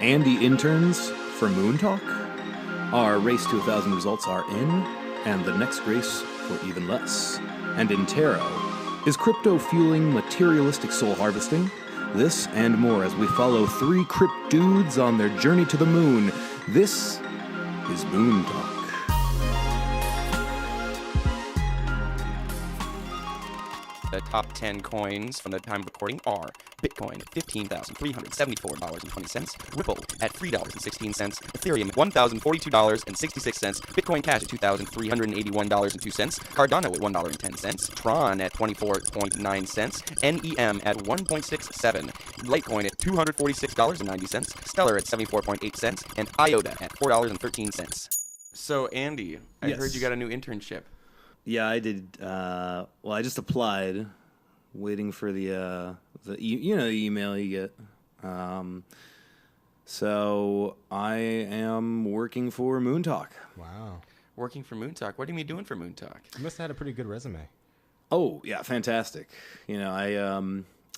Andy interns for Moontalk. Our race to 1,000 results are in, and the next race for even less. And in tarot, is crypto fueling materialistic soul harvesting? This and more as we follow three crypt dudes on their journey to the moon. This is Moontalk. The top 10 coins from the time of recording are Bitcoin, $15,374.20, Ripple at $3.16, Ethereum, $1,042.66, Bitcoin Cash at $2,381.02, Cardano at $1.10, Tron at 24.9 cents, NEM at 1.67, Litecoin at $246.90, Stellar at 74.8 cents, and IOTA at $4.13. So, Andy, I heard you got a new internship. Yeah, I did. Well, I just applied, waiting for the email you get. So I am working for Moontalk. Wow. Working for Moontalk. What are you doing for Moontalk? You must have had a pretty good resume. Oh yeah, fantastic.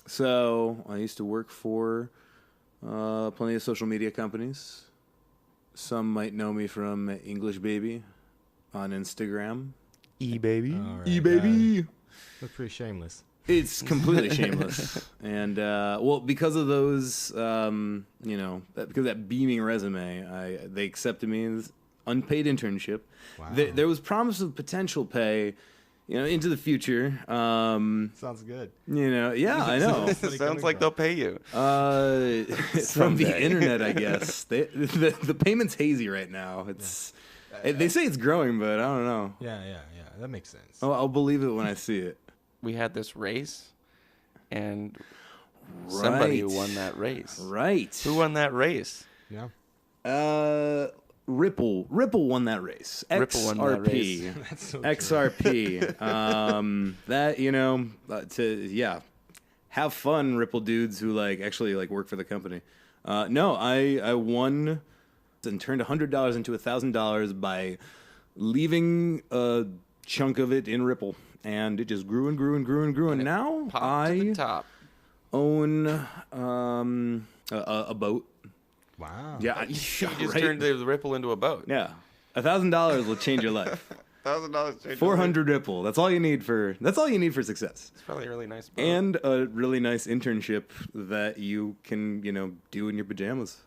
So I used to work for plenty of social media companies. Some might know me from English Baby on Instagram. E-Baby. Right, E-Baby. That's pretty shameless. It's completely shameless. And, because of those, because of that beaming resume, they accepted me as unpaid internship. Wow. There was promise of potential pay, into the future. Sounds good. Yeah, I know. Sounds like they'll pay you. From the internet, I guess. The payment's hazy right now. It's they say it's growing, but I don't know. Yeah. That makes sense. Oh, I'll believe it when I see it. We had this race, and somebody won that race. Right. Who won that race? Yeah. Ripple won that race. Ripple won that race. That's so XRP. Have fun, Ripple dudes who actually work for the company. No, I won and turned $100 into $1,000 by leaving a chunk of it in Ripple, and it just grew and grew and grew and grew, and now To the top. own a boat. Wow. Yeah, You just turned the Ripple into a boat. Yeah, $1,000 will change your life. $1,000. 400 Ripple. That's all you need for success. It's probably a really nice boat. And a really nice internship that you can, do in your pajamas.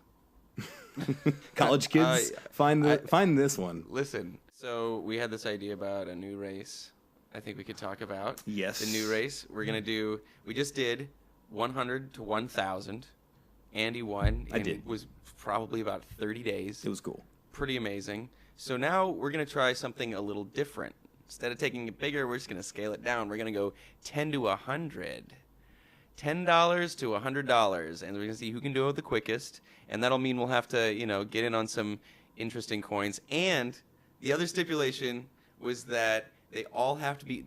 College kids, find this one. Listen, so we had this idea about a new race I think we could talk about. Yes. The new race. We just did 100 to 1,000. Andy won. I did. It was probably about 30 days. It was cool. Pretty amazing. So now we're going to try something a little different. Instead of taking it bigger, we're just going to scale it down. We're going to go 10 to 100. $10 to $100, and we're going to see who can do it the quickest, and that'll mean we'll have to, get in on some interesting coins. And the other stipulation was that they all have to be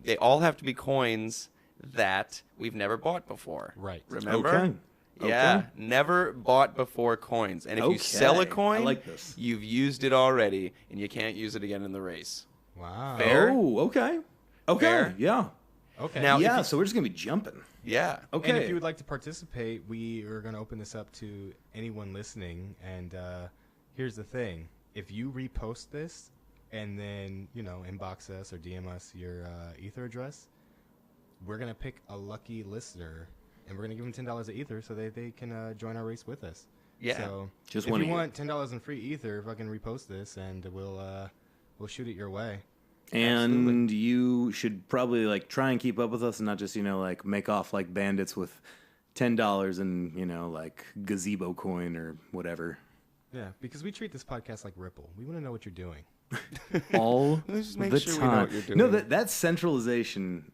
coins that we've never bought before. Right. Remember? Okay. Yeah, never bought before coins. And if you sell a coin, I like this. you've used it already, and you can't use it again in the race. Wow. Fair? Oh, okay. Okay. Fair? Yeah. Okay. Now, Yeah, so we're just going to be jumping. Yeah. Okay. And if you would like to participate, we are going to open this up to anyone listening. And here's the thing. If you repost this and then, inbox us or DM us your Ether address, we're going to pick a lucky listener, and we're going to give them $10 of Ether so they can join our race with us. Yeah. So Just if one you of you. want $10 in free Ether, fucking repost this, and we'll shoot it your way. And Absolutely. you should probably try and keep up with us and not just, make off like bandits with $10 and, gazebo coin or whatever. Yeah, because we treat this podcast like Ripple. We want to know what you're doing. All Let's just make the sure we time. know what you're doing. No, that's centralization.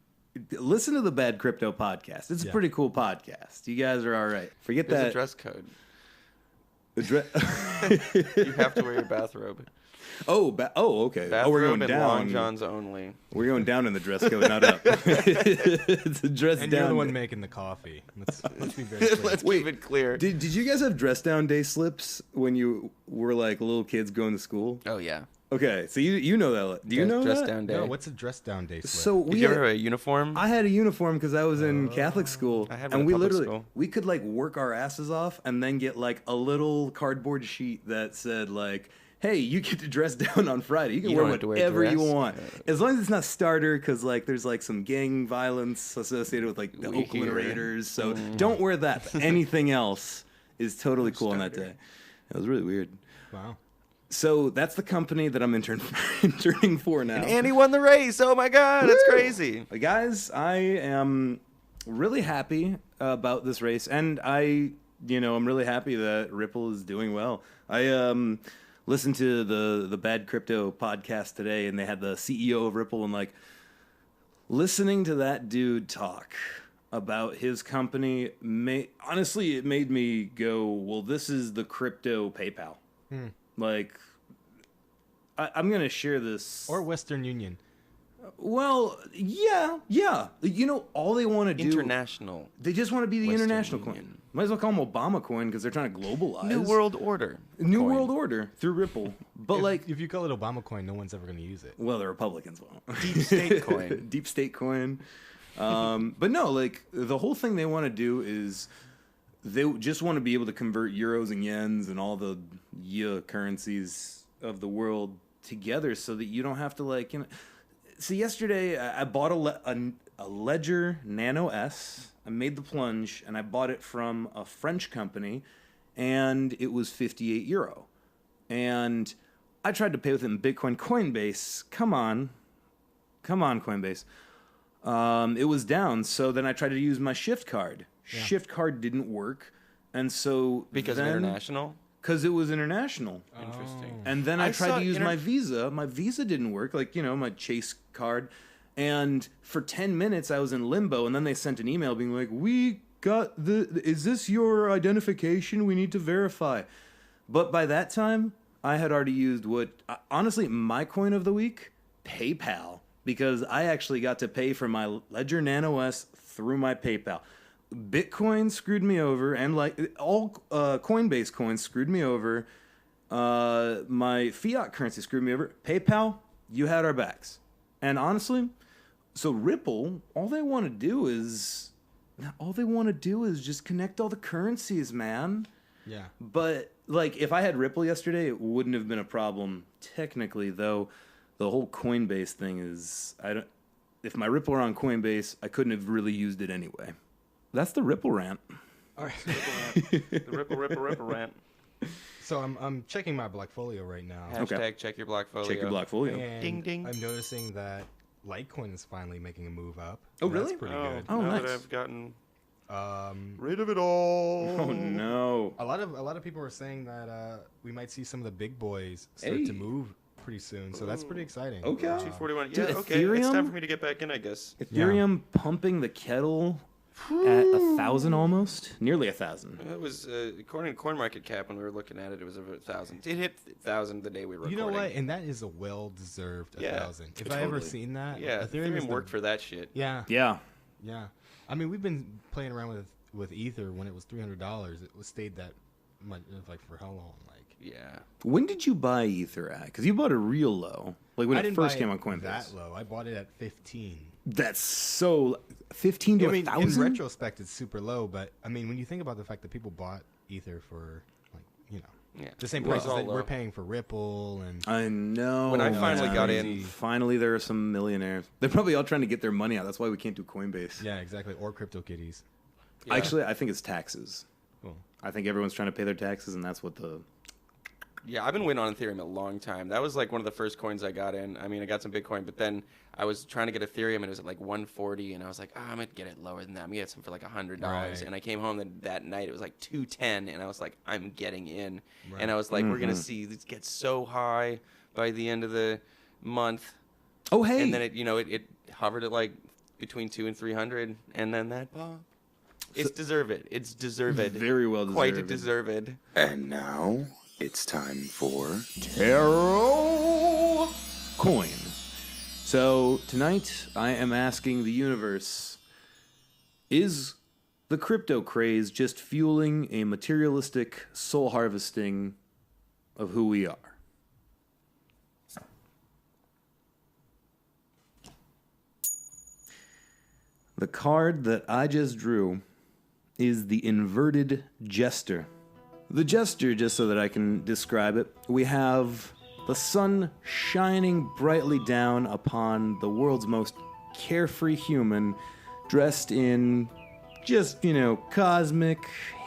Listen to the Bad Crypto podcast. It's a pretty cool podcast. You guys are all right. Forget There's that. a dress code. The You have to wear your bathrobe. okay. Bathrobe We're going and down. long johns only. We're going down in the dress code, not up. It's a dress And down. you're the one making the coffee. Let's be very clear. Let's keep it clear. Did you guys have dress down day slips when you were little kids going to school? Oh, yeah. Okay, so you know that. Do you know dress that? down day? No, what's a dress down day slip? So Did we you had, ever have a uniform? I had a uniform because I was in Catholic school, I had one and in we public literally school. we could like work our asses off and then get like a little cardboard sheet that said like, "Hey, you get to dress down on Friday. You can You wear don't have to wear whatever you dress? want, as long as it's not starter." Because like there's like some gang violence associated with like the We Oakland hear. Raiders, so don't wear that. But anything else is totally cool on that day. It was really weird. Wow. So that's the company that I'm interning for now. And Andy won the race. Oh my God, that's Woo! crazy. Guys, I am really happy about this race, and I'm really happy that Ripple is doing well. I listened to the Bad Crypto podcast today, and they had the CEO of Ripple, and like listening to that dude talk about his company, honestly, it made me go, well, this is the crypto PayPal. Like, I'm going to share this. Or Western Union. Well, yeah. All they want to do. International. They just want to be the Western international Union. coin. Might as well call them Obama coin because they're trying to globalize. New World Order. New coin. World Order through Ripple. But If you call it Obama coin, no one's ever going to use it. well, the Republicans won't. Deep state coin. Deep state coin. But no, like the whole thing they want to do is they just want to be able to convert euros and yens and all the currencies of the world together so that you don't have to like, So yesterday I bought a Ledger Nano S. I made the plunge and I bought it from a French company and it was 58 euro. And I tried to pay with it in Bitcoin. Coinbase, come on, Coinbase. It was down, so then I tried to use my Shift card. Yeah. Shift card didn't work, and so Because of international? Because it was international. Interesting. And then I tried saw to use my Visa. My Visa didn't work, my Chase card. And for 10 minutes, I was in limbo, and then they sent an email being like, is this your identification? We need to verify. But by that time, I had already used honestly, my coin of the week, PayPal. Because I actually got to pay for my Ledger Nano S through my PayPal. Bitcoin screwed me over, and like all Coinbase coins screwed me over. My fiat currency screwed me over. PayPal, you had our backs. And honestly, so Ripple, all they want to do is just connect all the currencies, man. Yeah. But like if I had Ripple yesterday, it wouldn't have been a problem technically, though. The whole Coinbase thing is, if my Ripple were on Coinbase, I couldn't have really used it anyway. That's the Ripple rant. All right. The Ripple rant. So I'm checking my Blockfolio right now. Hashtag check your Blockfolio. Check your Blockfolio. And Ding, ding. I'm noticing that Litecoin is finally making a move up. Oh, That's really? pretty good. Oh, now nice. that I've gotten Rid of it all. Oh no. A lot of people are saying that we might see some of the big boys start to move pretty soon. So that's pretty exciting. Okay. 241. Dude, Yeah, okay. It's Ethereum? time for me to get back in, I guess. Ethereum pumping the kettle at 1,000 almost, nearly 1,000. It was according to CoinMarketCap when we were looking at it. It was over 1,000. It hit 1,000 the day we were You recording. know what? And that is a well-deserved 1,000. If I ever totally. seen that, Yeah, Ethereum is Ethereum worked for that shit. Yeah, Yeah. yeah. I mean, we've been playing around with Ether when it was $300. It was stayed that much, like for how long? Like Yeah. When did you buy Ether at? Because you bought it real low, like when I it didn't first buy came it on Coinbase. that low. I bought it at 15. That's so 15 to I mean, in 1,000. retrospect, it's super low, but I mean, when you think about the fact that people bought Ether for Yeah. the same It was prices all that low. we're paying for Ripple and I know. When I man. finally got in- crazy. Finally, there are some millionaires. They're probably all trying to get their money out. That's why we can't do Coinbase. yeah, exactly, or CryptoKitties. Yeah. Actually, I think it's taxes. Cool. I think everyone's trying to pay their taxes, and that's what the. Yeah, I've been waiting on Ethereum a long time. That was like one of the first coins I got in. I mean, I got some Bitcoin, but then I was trying to get Ethereum, and it was at like 140, and I was like, I'm going to get it lower than that. I'm going to get some for like $100. Right. And I came home that night, it was like 210, and I was like, I'm getting in. Right. And I was like, we're going to see this get so high by the end of the month. Oh hey! And then it hovered at like between 200 and 300, and then that pop. It's deserved. It's deserved. Very well deserved. Quite deserved. And now it's time for Tarot coin. So tonight I am asking the universe: is the crypto craze just fueling a materialistic soul harvesting of who we are? The card that I just drew is the Inverted Jester. The Jester, just so that I can describe it, we have the sun shining brightly down upon the world's most carefree human, dressed in just, cosmic,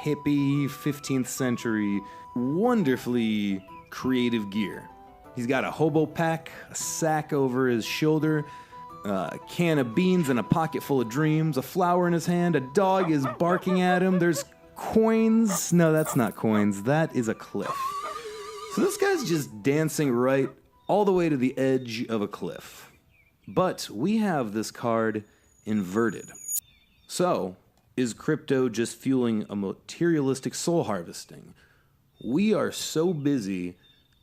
hippie, 15th century, wonderfully creative gear. He's got a hobo pack, a sack over his shoulder, a can of beans and a pocket full of dreams, a flower in his hand, a dog is barking at him, there's coins. No, that's not coins, that is a cliff. So this guy's just dancing right all the way to the edge of a cliff. But we have this card inverted. So, is crypto just fueling a materialistic soul harvesting? We are so busy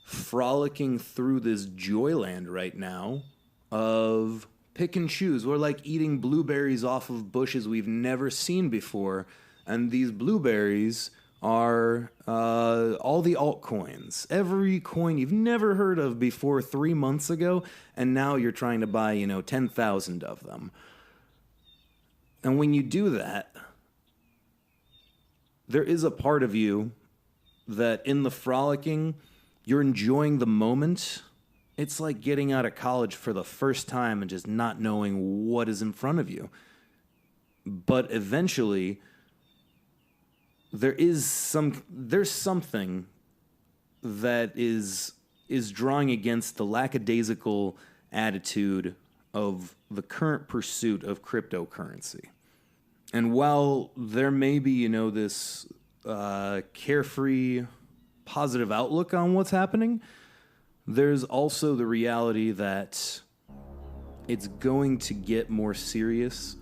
frolicking through this joyland right now of pick and choose. We're like eating blueberries off of bushes we've never seen before. And these blueberries are all the altcoins. Every coin you've never heard of before 3 months ago, and now you're trying to buy, 10,000 of them. And when you do that, there is a part of you that in the frolicking, you're enjoying the moment. It's like getting out of college for the first time and just not knowing what is in front of you. But eventually, there's something that is drawing against the lackadaisical attitude of the current pursuit of cryptocurrency. And while there may be, this carefree, positive outlook on what's happening, there's also the reality that it's going to get more serious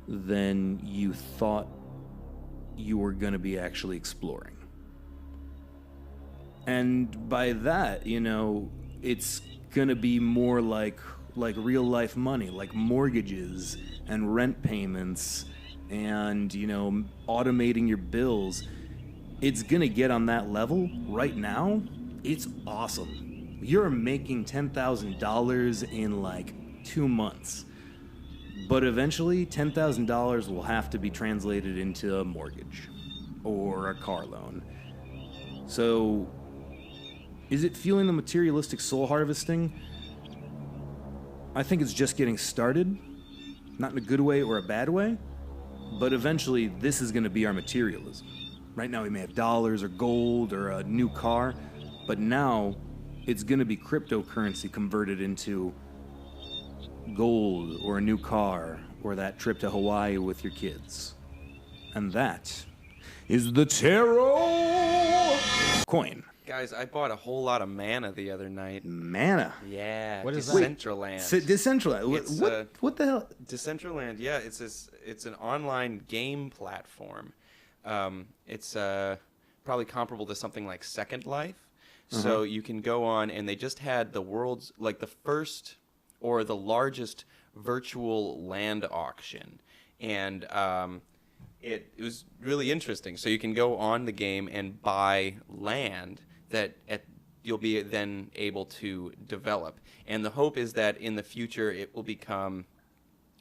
than you thought you were going to be actually exploring. And by that, it's going to be more like real life money, like mortgages and rent payments and, automating your bills. It's going to get on that level right now. It's awesome. You're making $10,000 in 2 months. But eventually, $10,000 will have to be translated into a mortgage or a car loan. So, is it fueling the materialistic soul harvesting? I think it's just getting started. Not in a good way or a bad way. But eventually, this is going to be our materialism. Right now, we may have dollars or gold or a new car. But now, it's going to be cryptocurrency converted into gold or a new car or that trip to Hawaii with your kids. And that is the tarot coin. Guys, I bought a whole lot of mana the other night. Mana? Yeah. What is that? Decentraland. Decentraland. What the hell? Decentraland, yeah. It's an online game platform. It's probably comparable to something like Second Life. So you can go on, and they just had the world's, the first or the largest virtual land auction. And it was really interesting. So you can go on the game and buy land that you'll be then able to develop. And the hope is that in the future it will become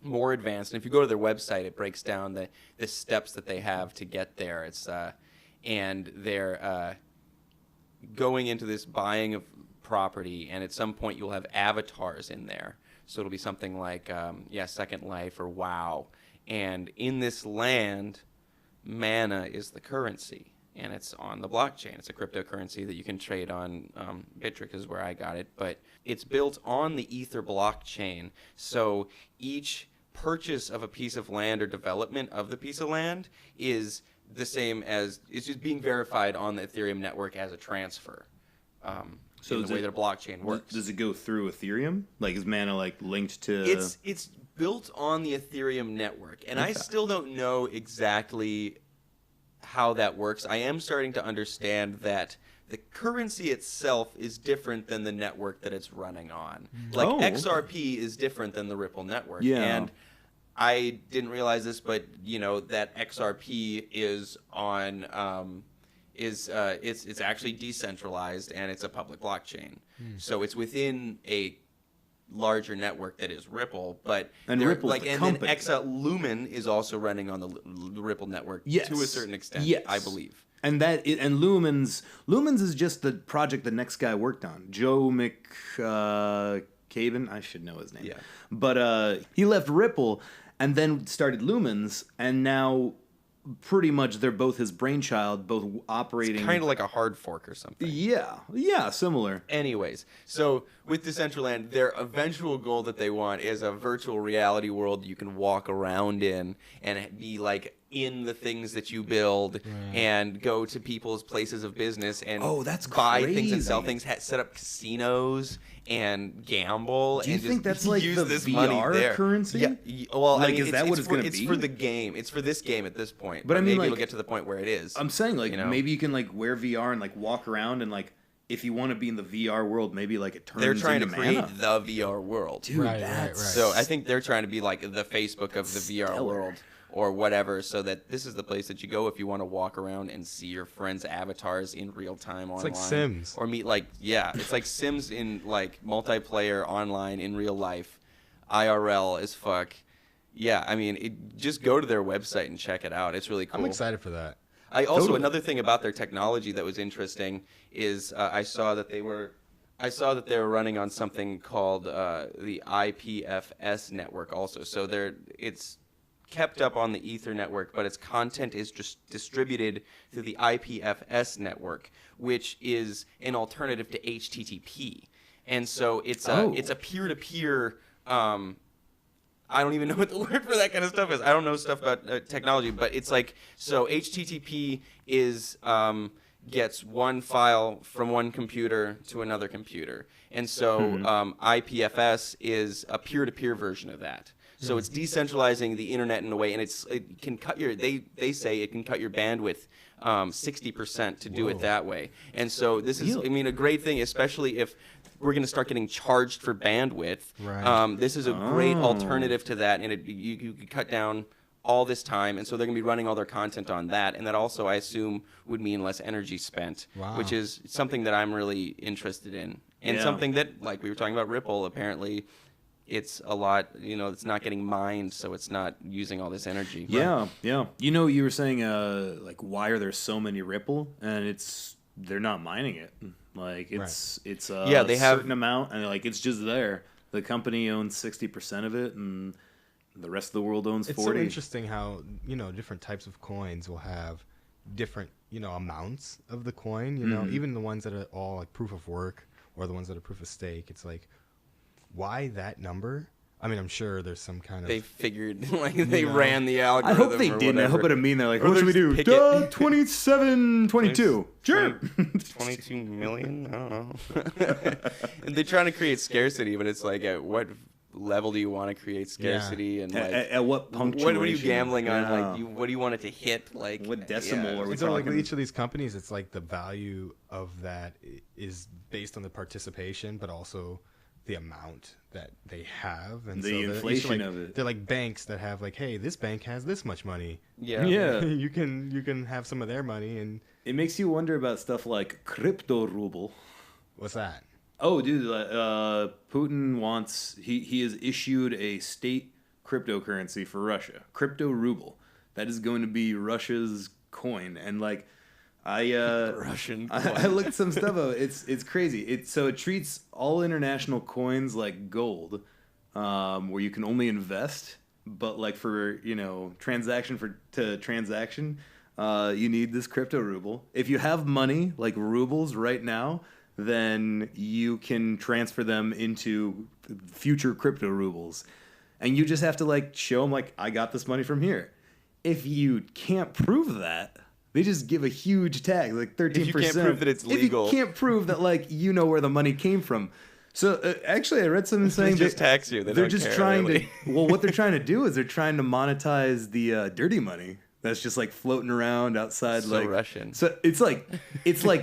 more advanced. And if you go to their website, it breaks down the steps that they have to get there. It's and they're going into this buying of property, and at some point you'll have avatars in there. So it'll be something like, Second Life or WoW. And in this land, mana is the currency, and it's on the blockchain. It's a cryptocurrency that you can trade on. Bittrex is where I got it, but it's built on the Ether blockchain. So each purchase of a piece of land or development of the piece of land is the same as, it's just being verified on the Ethereum network as a transfer. So in the way their blockchain works. Does it go through Ethereum? Is mana linked to? It's built on the Ethereum network, and I still don't know exactly how that works. I am starting to understand that the currency itself is different than the network that it's running on. XRP is different than the Ripple network. Yeah. And I didn't realize this, but that XRP is on it's actually decentralized, and it's a public blockchain. So it's within a larger network that is Ripple, but And they're, Ripple's like the and company. then Lumen is also running on the Ripple network Yes. to a certain extent, Yes. I believe. And Lumens is just the project the next guy worked on. Joe McCabe, I should know his name. Yeah. But he left Ripple and then started Lumens, and now pretty much they're both his brainchild, both operating Kind of like a hard fork or something. Yeah, similar. Anyways, so with Decentraland, their eventual goal that they want is a virtual reality world you can walk around in and be like in the things that you build and go to people's places of business and that's buy things and sell crazy. things, set up casinos and gamble. Do you and think just that's like use the this VR money there. currency? Yeah. Well, Like, I mean, is that what it's gonna It's be? for the game. It's for this game at this point. But I mean, maybe like, it'll get to the point where it is. I'm saying like you know? maybe you can like wear VR and like walk around and like if you want to be in the VR world, maybe like it turns They're trying to into create mana. the VR world. Dude, Right, that's So I think they're trying to be like the Facebook of the VR Stellar. world or whatever, so that this is the place that you go if you want to walk around and see your friends' avatars in real time online. like Sims. Or meet it's like Sims in like multiplayer online in real life, IRL as fuck. Yeah, I mean, just go to their website and check it out. It's really cool. I'm excited for that. I also Totally. another thing about their technology that was interesting is I saw that they were running on something called the IPFS network also. So it's kept up on the Ether network, but its content is just distributed through the IPFS network, which is an alternative to HTTP. And so it's a peer-to-peer. I don't even know what the word for that kind of stuff is. I don't know stuff about technology, but it's like, so HTTP is gets one file from one computer to another computer, and so IPFS is a peer-to-peer version of that. So it's decentralizing the internet in a way, and it can cut your. They say it can cut your bandwidth 60% to do it that way. And so this is, I mean, a great thing, especially if we're going to start getting charged for bandwidth. Right. This is a great alternative to that, and you could cut down all this time, and so they're going to be running all their content on that, and that also, I assume, would mean less energy spent, which is something that I'm really interested in, and something that, like we were talking about Ripple, apparently it's a lot, it's not getting mined, so it's not using all this energy. Yeah. You were saying, like, why are there so many Ripple? And they're not mining it. Like, it's a they have certain amount, and like it's just there. The company owns 60% of it, and the rest of the world owns 40%. It's so interesting how different types of coins will have different amounts of the coin. Even the ones that are all like proof of work or the ones that are proof of stake. It's like, why that number? I mean, I'm sure there's some kind of... They figured, like, they ran the algorithm. I hope they didn't. I hope it mean they're like, what should we do? 27, 22. Sure. 22 million? I don't know. And they're trying to create scarcity, but it's like, at what level do you want to create scarcity? And like, at what punctuation? What are you gambling on? Like, what do you want it to hit? Like, what decimal are we so talking? like each of these companies, it's like the value of that is based on the participation, but also the amount that they have, and the inflation of it. They're like banks that have like, hey, this bank has this much money. Yeah. you can have some of their money, and it makes you wonder about stuff like crypto ruble. What's that? Oh, dude, Putin wants he has issued a state cryptocurrency for Russia, crypto ruble. That is going to be Russia's coin, and like. Russian coin. I looked some stuff up. It's crazy. It treats all international coins like gold, where you can only invest, but like for transaction to transaction, you need this crypto ruble. If you have money like rubles right now, then you can transfer them into future crypto rubles, and you just have to like show them like I got this money from here. If you can't prove that, they just give a huge tax, like 13%. If you can't prove that it's legal. If you can't prove that, like, where the money came from. So, actually, I read something saying they just tax you. They're just trying to... Well, what they're trying to do is they're trying to monetize the dirty money that's just, like, floating around outside. So Russian. So, it's like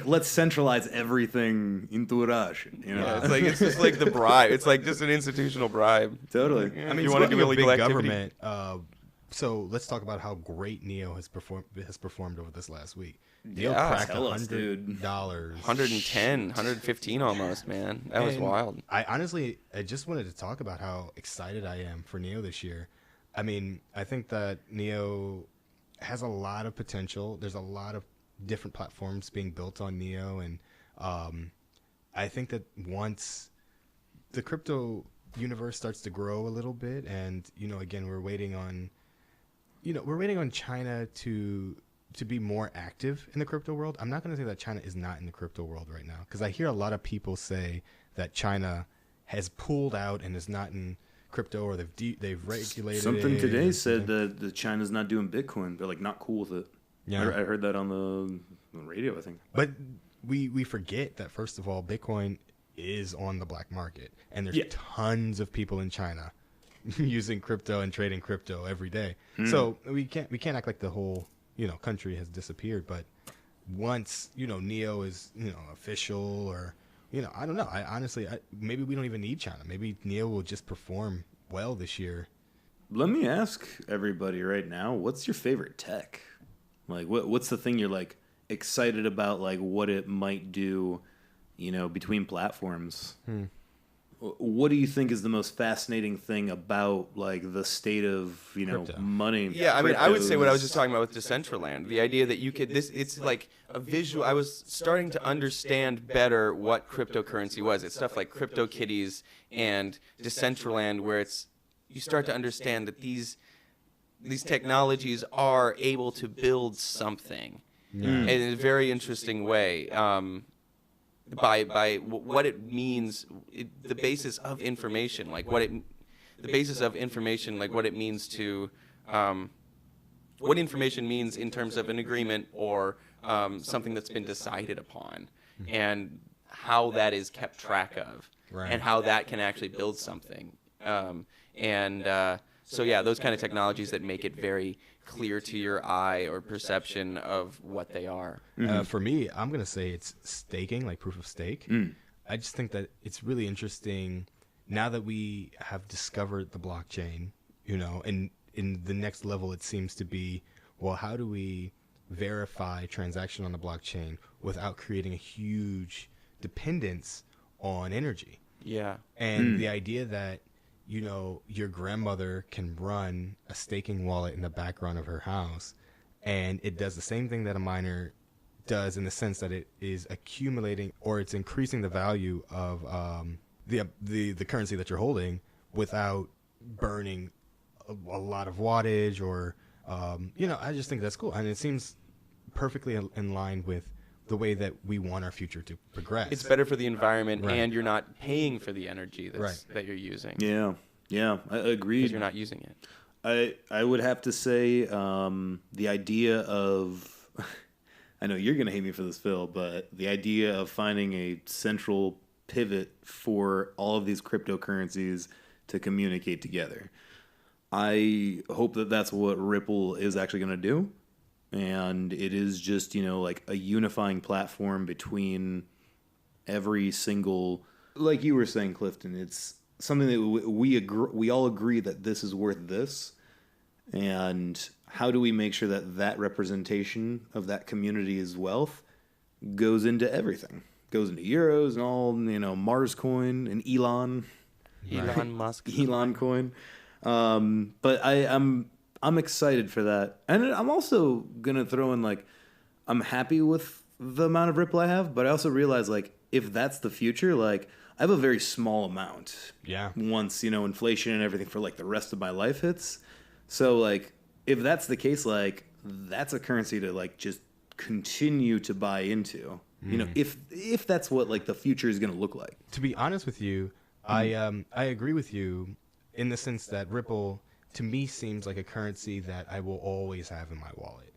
let's centralize everything into Russian, Yeah, it's just like the bribe. It's like just an institutional bribe. Totally. I mean, you want to do a big illegal activity? government. So let's talk about how great Neo has performed over this last week. Neo Yeah, cracked tell us, dude. $100. 110, 115 almost, man. That was And wild. I just wanted to talk about how excited I am for Neo this year. I mean, I think that Neo has a lot of potential. There's a lot of different platforms being built on Neo, and I think that once the crypto universe starts to grow a little bit, and again, we're waiting on China to be more active in the crypto world. I'm not going to say that China is not in the crypto world right now, because I hear a lot of people say that China has pulled out and is not in crypto, or they've regulated Something it today or said something. that China's not doing Bitcoin. They're like not cool with it. Yeah. I heard that on the radio, I think. But we forget that, first of all, Bitcoin is on the black market, and there's tons of people in China using crypto and trading crypto every day. So we can't act like the whole country has disappeared. But once Neo is official, or I don't know. I honestly, maybe we don't even need China. Maybe Neo will just perform well this year. Let me ask everybody right now, what's your favorite tech? Like, what's the thing you're like excited about, like what it might do, between platforms? What do you think is the most fascinating thing about like the state of Crypto. money? Yeah, I mean, I would say what I was cryptos? just talking about with Decentraland. The idea that you could it's like a visual. I was starting to understand better what cryptocurrency was. It's stuff like CryptoKitties and Decentraland, where you start to understand that these technologies are able to build something in a very interesting way. By what it means, the basis of information, like what it means to, what information means in terms of an agreement or something that's been decided upon, and how that is kept track of, Right. and how that can actually build something. So yeah, those kind of technologies that make it very clear to your eye or perception of what they are. For me, I'm going to say it's staking, like proof of stake. I just think that it's really interesting now that we have discovered the blockchain, and in the next level, it seems to be, well, how do we verify transaction on the blockchain without creating a huge dependence on energy? Yeah. And the idea that, your grandmother can run a staking wallet in the background of her house, and it does the same thing that a miner does, in the sense that it is accumulating, or it's increasing the value of the currency that you're holding without burning a lot of wattage, or I just think that's cool, and it seems perfectly in line with the way that we want our future to progress. It's better for the environment, Right. and you're not paying for the energy that you're using. Yeah, I agree. Because you're not using it. I would have to say the idea of, I know you're going to hate me for this, Phil, but the idea of finding a central pivot for all of these cryptocurrencies to communicate together. I hope that that's what Ripple is actually going to do. And it is just, like a unifying platform between every single, like you were saying, Clifton, it's something that we all agree that this is worth this. And how do we make sure that representation of that community's wealth goes into everything? Goes into euros and all, Mars coin and Elon Musk. Elon coin. But I'm excited for that. And I'm also going to throw in, like, I'm happy with the amount of Ripple I have, but I also realize, like, if that's the future, like, I have a very small amount. Yeah. Once, inflation and everything for, like, the rest of my life hits. So, like, if that's the case, like, that's a currency to, like, just continue to buy into. If that's what, like, the future is going to look like. To be honest with you, I agree with you in the sense that Ripple, to me, seems like a currency that I will always have in my wallet.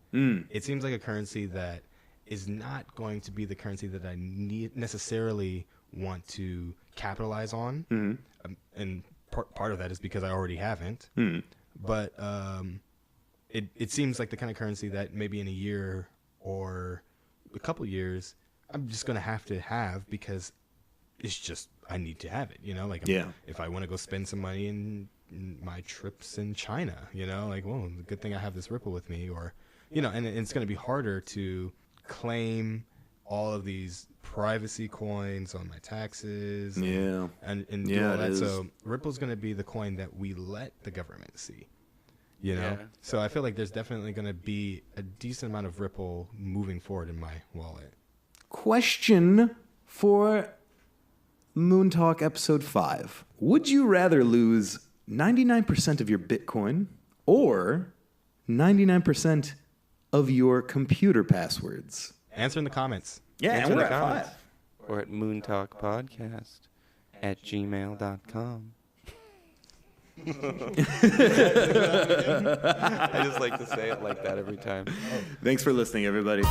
It seems like a currency that is not going to be the currency that I necessarily want to capitalize on. And part of that is because I already haven't. But it seems like the kind of currency that maybe in a year or a couple years, I'm just going to have because it's just, I need to have it, Like, if I want to go spend some money in my trips in China, you know, like, well, good thing I have this Ripple with me, or, you know, and it's going to be harder to claim all of these privacy coins on my taxes. And do all that. So Ripple's going to be the coin that we let the government see, you know? Yeah. So I feel like there's definitely going to be a decent amount of Ripple moving forward in my wallet. Question for Moontalk episode 5. Would you rather lose 99% of your Bitcoin or 99% of your computer passwords? Answer in the comments. Yeah, Answer and we're in the at comments. 5. Or at moontalkpodcast@gmail.com. I just like to say it like that every time. Thanks for listening, everybody.